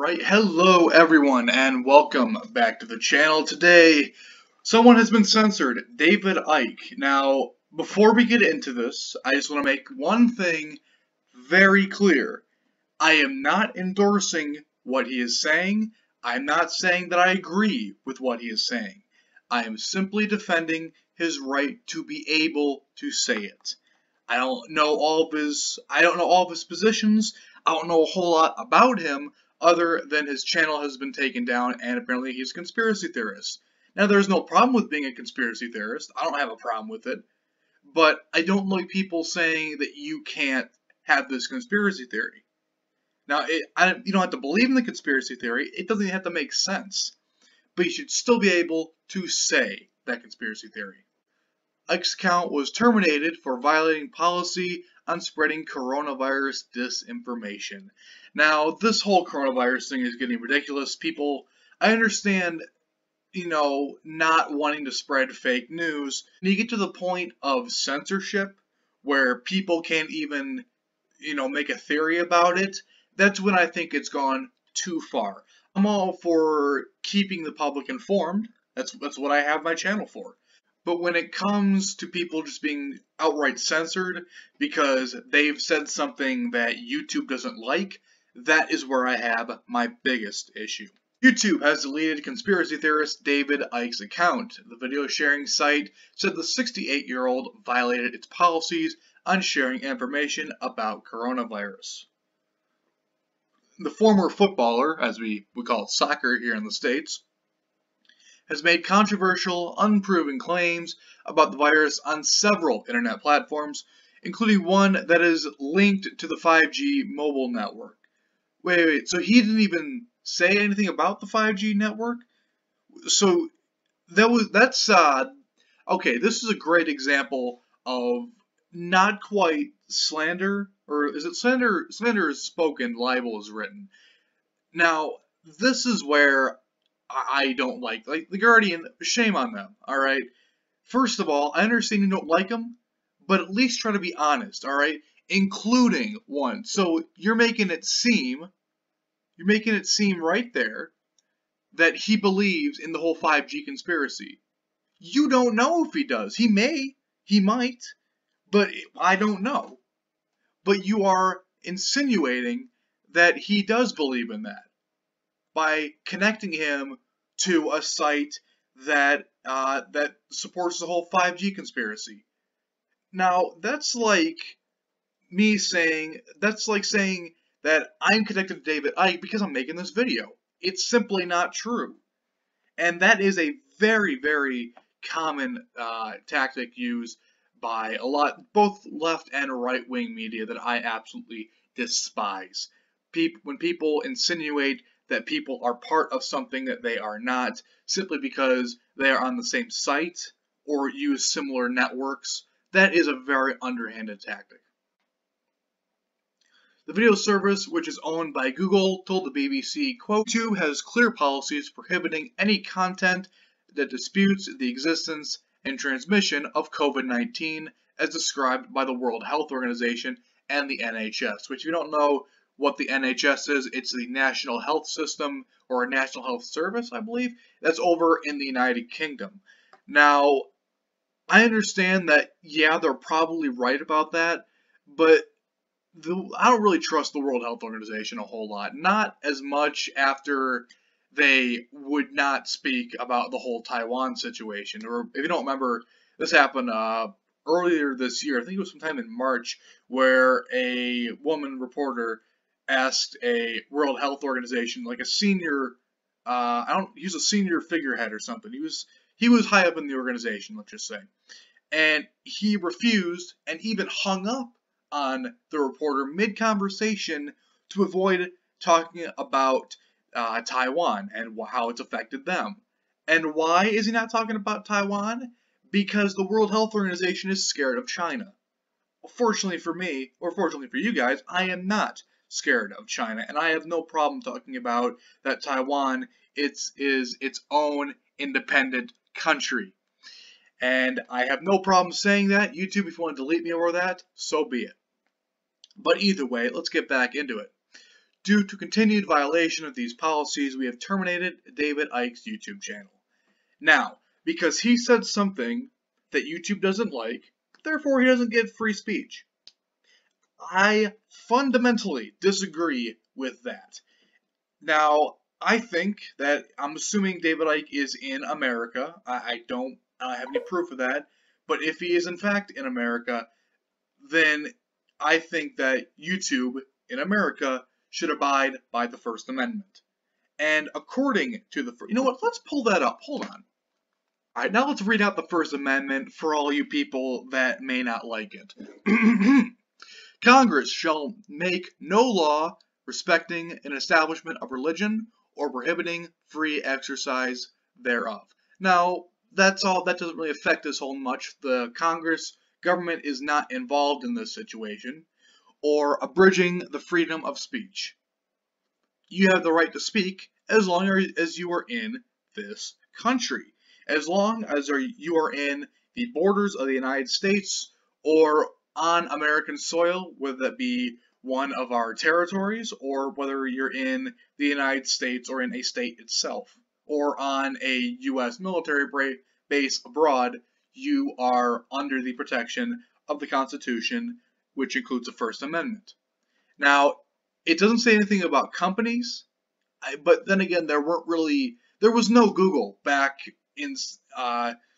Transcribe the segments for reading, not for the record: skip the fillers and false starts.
Alright, hello everyone and welcome back to the channel. Today, someone has been censored, David Icke. Now, before we get into this, I just want to make one thing very clear. I am not endorsing what he is saying. I'm not saying that I agree with what he is saying. I am simply defending his right to be able to say it. I don't know all of his positions. I don't know a whole lot about him other than his channel has been taken down and apparently he's a conspiracy theorist. Now, there's no problem with being a conspiracy theorist. I don't have a problem with it. But I don't like people saying that you can't have this conspiracy theory. Now, you don't have to believe in the conspiracy theory. It doesn't even have to make sense. But you should still be able to say that conspiracy theory. Icke's account was terminated for violating policy on spreading coronavirus disinformation. Now, this whole coronavirus thing is getting ridiculous. People, I understand, not wanting to spread fake news. And you get to the point of censorship where people can't even, make a theory about it. That's when I think it's gone too far. I'm all for keeping the public informed. That's what I have my channel for. But when it comes to people just being outright censored because they've said something that YouTube doesn't like, that is where I have my biggest issue. YouTube has deleted conspiracy theorist David Icke's account. The video sharing site said the 68-year-old violated its policies on sharing information about coronavirus. The former footballer, as we call it soccer here in the States, has made controversial, unproven claims about the virus on several internet platforms, including one that is linked to the 5G mobile network. Wait, so he didn't even say anything about the 5G network? So that's okay, this is a great example of not quite slander, or is it slander? Slander is spoken, libel is written. Now, this is where I don't like The Guardian, shame on them, alright? First of all, I understand you don't like them, but at least try to be honest, alright? Including one. So you're making it seem right there that he believes in the whole 5G conspiracy. You don't know if he does. He may, he might, but I don't know. But you are insinuating that he does believe in that by connecting him to a site that supports the whole 5G conspiracy. Now, that's like saying that I'm connected to David Icke because I'm making this video. It's simply not true. And that is a very, very common tactic used by both left and right-wing media that I absolutely despise. When people insinuate that people are part of something that they are not, simply because they are on the same site or use similar networks, that is a very underhanded tactic. The video service, which is owned by Google, told the BBC, quote, YouTube has clear policies prohibiting any content that disputes the existence and transmission of COVID-19 as described by the World Health Organization and the NHS, which if you don't know what the NHS is, it's the National Health System, or National Health Service, I believe. That's over in the United Kingdom. Now, I understand that, yeah, they're probably right about that, but I don't really trust the World Health Organization a whole lot. Not as much after they would not speak about the whole Taiwan situation. Or if you don't remember, this happened earlier this year. I think it was sometime in March, where a woman reporter asked a World Health Organization, like a senior, he was a senior figurehead or something. He was high up in the organization, let's just say. And he refused and even hung up on the reporter mid-conversation to avoid talking about Taiwan and how it's affected them. And why is he not talking about Taiwan? Because the World Health Organization is scared of China. Fortunately for me, or fortunately for you guys, I am not scared of China, and I have no problem talking about that Taiwan is its own independent country. And I have no problem saying that. YouTube, if you want to delete me over that, so be it. But either way, let's get back into it. Due to continued violation of these policies, we have terminated David Icke's YouTube channel. Now, because he said something that YouTube doesn't like, therefore he doesn't get free speech. I fundamentally disagree with that. Now, I think that, I'm assuming David Icke is in America. I don't have any proof of that. But if he is in fact in America, then I think that YouTube in America should abide by the First Amendment. And according to the... You know what? Let's pull that up. Hold on. Alright, now let's read out the First Amendment for all you people that may not like it. Congress shall make no law respecting an establishment of religion or prohibiting free exercise thereof. Now, that's all. That doesn't really affect us whole much. The government is not involved in this situation or abridging the freedom of speech. You have the right to speak as long as you are in this country. As long as you are in the borders of the United States or on American soil, whether that be one of our territories or whether you're in the United States or in a state itself or on a U.S. military base abroad, you are under the protection of the Constitution, which includes the First Amendment. Now, it doesn't say anything about companies, but then again, there was no Google back in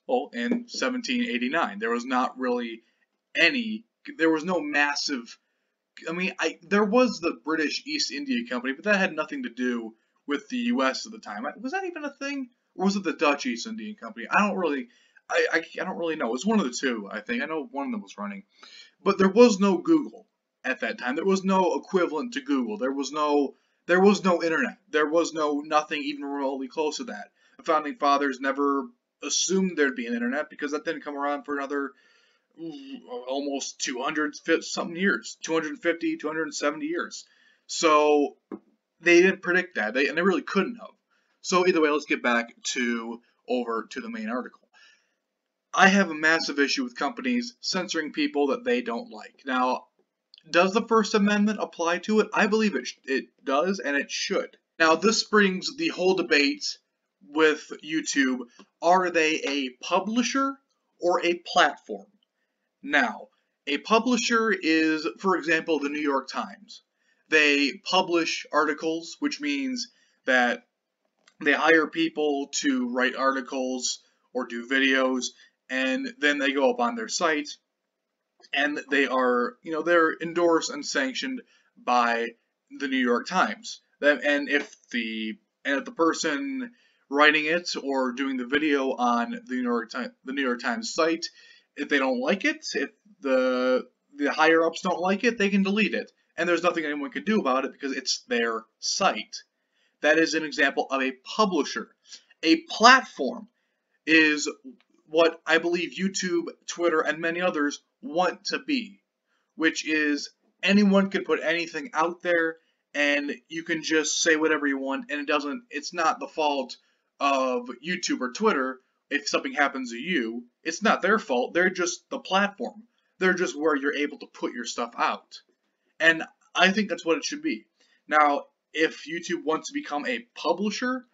1789. There was not really there was no massive, there was the British East India Company, but that had nothing to do with the U.S. at the time. Was that even a thing? Or was it the Dutch East Indian Company? I don't really know. It was one of the two, I think. I know one of them was running. But there was no Google at that time. There was no equivalent to Google. There was no internet. There was nothing even remotely close to that. The Founding Fathers never assumed there'd be an internet because that didn't come around for another almost 200-something years, 250, 270 years. So they didn't predict that, and they really couldn't have. So either way, let's get back over to the main article. I have a massive issue with companies censoring people that they don't like. Now, does the First Amendment apply to it? I believe it does, and it should. Now, this brings the whole debate with YouTube. Are they a publisher or a platform? Now, a publisher is, for example, the New York Times. They publish articles, which means that they hire people to write articles or do videos, and then they go up on their site, and they are, they're endorsed and sanctioned by the New York Times. And if the person writing it or doing the video on the New York Times site, if they don't like it, if the higher ups don't like it, they can delete it, and there's nothing anyone can do about it because it's their site. That is an example of a publisher. A platform is what I believe YouTube, Twitter, and many others want to be, which is anyone can put anything out there and you can just say whatever you want, and it's not the fault of YouTube or Twitter if something happens to you. It's not their fault. They're just the platform. They're just where you're able to put your stuff out. And I think that's what it should be. Now, if YouTube wants to become a publisher,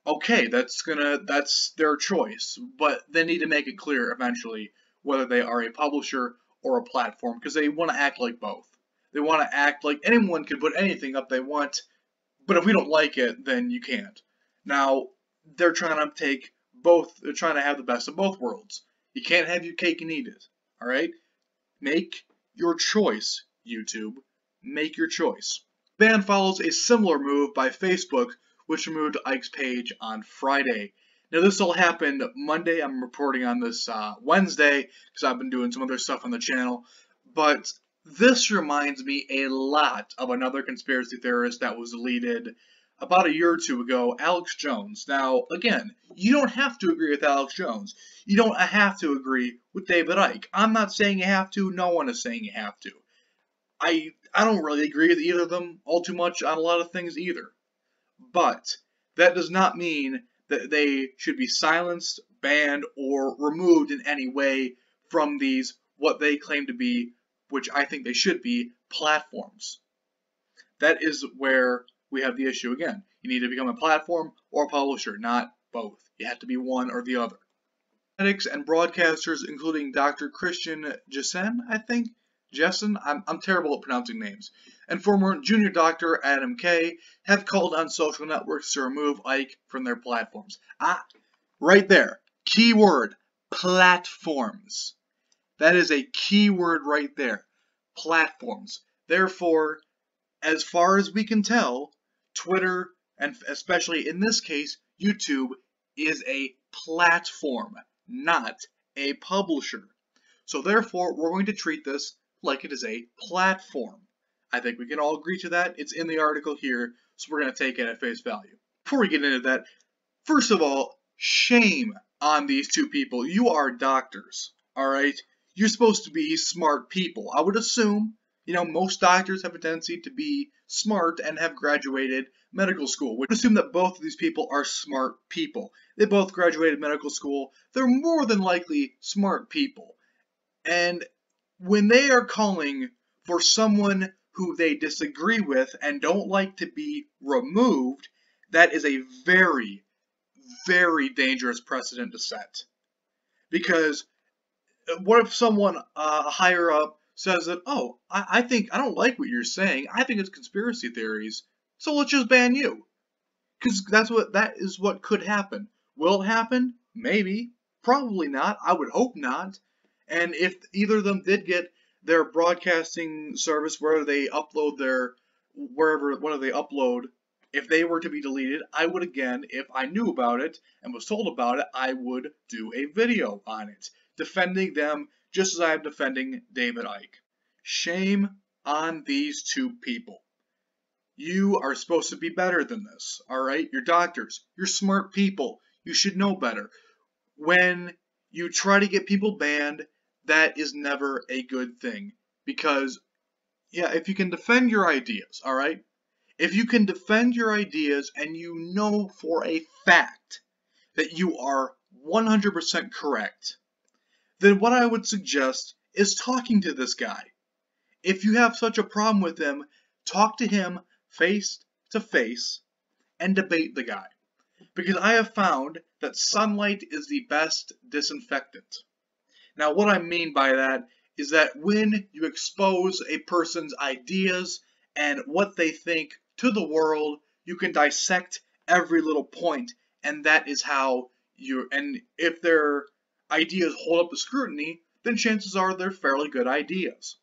okay, that's their choice, but they need to make it clear eventually whether they are a publisher or a platform, because they want to act like both. They want to act like anyone can put anything up they want, but if we don't like it, then you can't. Now, they're trying to take both. They're trying to have the best of both worlds. You can't have your cake and eat it. All right, make your choice, YouTube. Make your choice. Ban follows a similar move by Facebook, which removed Icke's page on Friday. Now, this all happened Monday. I'm reporting on this Wednesday because I've been doing some other stuff on the channel. But this reminds me a lot of another conspiracy theorist that was deleted about a year or two ago, Alex Jones. Now, again, you don't have to agree with Alex Jones. You don't have to agree with David Icke. I'm not saying you have to. No one is saying you have to. I don't really agree with either of them all too much on a lot of things either. But that does not mean that they should be silenced, banned, or removed in any way from these, what they claim to be, which I think they should be, platforms. That is where we have the issue again. You need to become a platform or a publisher, not both. You have to be one or the other. Medics and broadcasters, including Dr. Christian Jessen, I think. Jessen? I'm terrible at pronouncing names. And former junior doctor Adam Kay have called on social networks to remove Icke from their platforms. Right there. Keyword. Platforms. That is a keyword right there. Platforms. Therefore, as far as we can tell, Twitter, and especially in this case, YouTube, is a platform, not a publisher. So therefore, we're going to treat this like it is a platform. I think we can all agree to that. It's in the article here, so we're going to take it at face value. Before we get into that, first of all, shame on these two people. You are doctors, alright? You're supposed to be smart people. I would assume, most doctors have a tendency to be smart and have graduated medical school. We would assume that both of these people are smart people. They both graduated medical school. They're more than likely smart people. And when they are calling for someone who they disagree with and don't like to be removed, that is a very, very dangerous precedent to set. Because what if someone higher up says that, oh, I don't like what you're saying. I think it's conspiracy theories. So let's just ban you. Because that is what could happen. Will it happen? Maybe. Probably not. I would hope not. And if either of them did get their broadcasting service where they upload whether they upload, if they were to be deleted, I would again, if I knew about it and was told about it, I would do a video on it, defending them just as I am defending David Icke. Shame on these two people. You are supposed to be better than this, alright? You're doctors. You're smart people. You should know better. When you try to get people banned, that is never a good thing. Because, if you can defend your ideas, alright? If you can defend your ideas and you know for a fact that you are 100% correct, then what I would suggest is talking to this guy. If you have such a problem with him, talk to him face to face and debate the guy. Because I have found that sunlight is the best disinfectant. Now what I mean by that is that when you expose a person's ideas and what they think to the world, you can dissect every little point, and that is how and if their ideas hold up to scrutiny, then chances are they're fairly good ideas.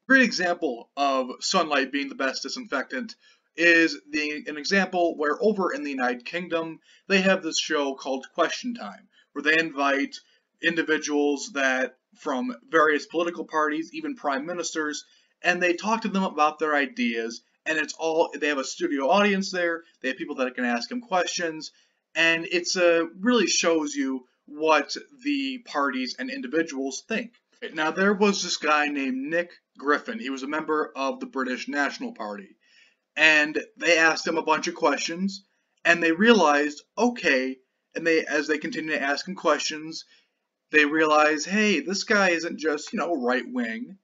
A great example of sunlight being the best disinfectant is an example where over in the United Kingdom, they have this show called Question Time, where they invite individuals from various political parties, even prime ministers, and they talk to them about their ideas, and they have a studio audience there, they have people that can ask them questions, and it really shows you what the parties and individuals think. Now there was this guy named Nick Griffin. He was a member of the British National Party, and they asked him a bunch of questions, and they realized, okay, and as they continue to ask him questions, they realize, hey, this guy isn't just, right-wing.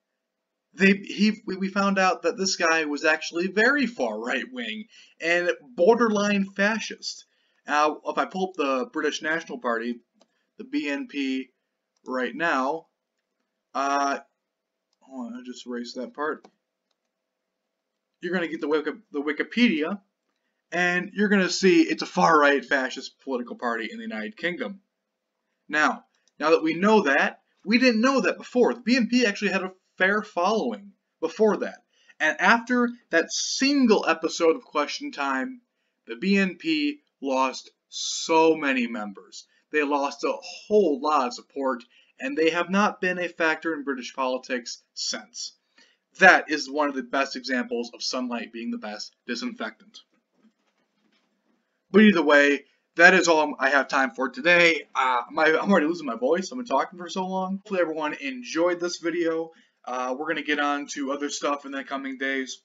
We found out that this guy was actually very far right-wing and borderline fascist. Now, if I pull up the British National Party, the BNP right now, hold on, I'll just erase that part. You're going to get the Wikipedia, and you're going to see it's a far-right fascist political party in the United Kingdom. Now that we know that, we didn't know that before. The BNP actually had a fair following before that. And after that single episode of Question Time, the BNP lost so many members. They lost a whole lot of support, and they have not been a factor in British politics since. That is one of the best examples of sunlight being the best disinfectant. But either way, that is all I have time for today. I'm already losing my voice. I've been talking for so long. Hopefully everyone enjoyed this video. We're going to get on to other stuff in the coming days.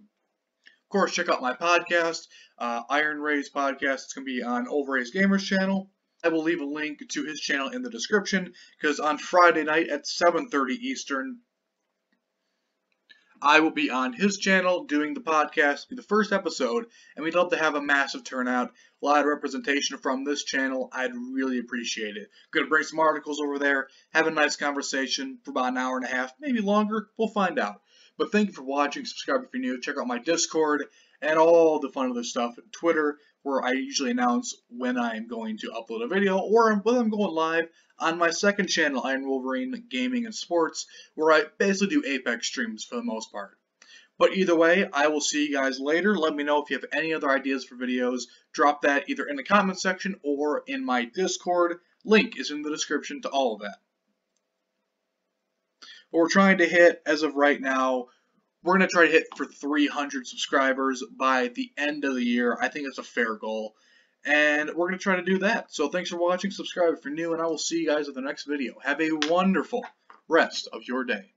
Of course, check out my podcast, Iron Ray's podcast. It's going to be on Overrace Gamer's channel. I will leave a link to his channel in the description, because on Friday night at 7:30 Eastern, I will be on his channel doing the podcast, be the first episode, and we'd love to have a massive turnout, a lot of representation from this channel. I'd really appreciate it. Gonna bring some articles over there, have a nice conversation for about an hour and a half, maybe longer, we'll find out. But thank you for watching, subscribe if you're new, check out my Discord, and all the fun other stuff, Twitter, where I usually announce when I'm going to upload a video, or when I'm going live on my second channel, Iron Wolverine Gaming and Sports, where I basically do Apex streams for the most part. But either way, I will see you guys later. Let me know if you have any other ideas for videos. Drop that either in the comment section or in my Discord. Link is in the description to all of that. What we're trying to hit as of right now, we're going to try to hit for 300 subscribers by the end of the year. I think it's a fair goal. And we're going to try to do that. So thanks for watching. Subscribe if you're new, and I will see you guys in the next video. Have a wonderful rest of your day.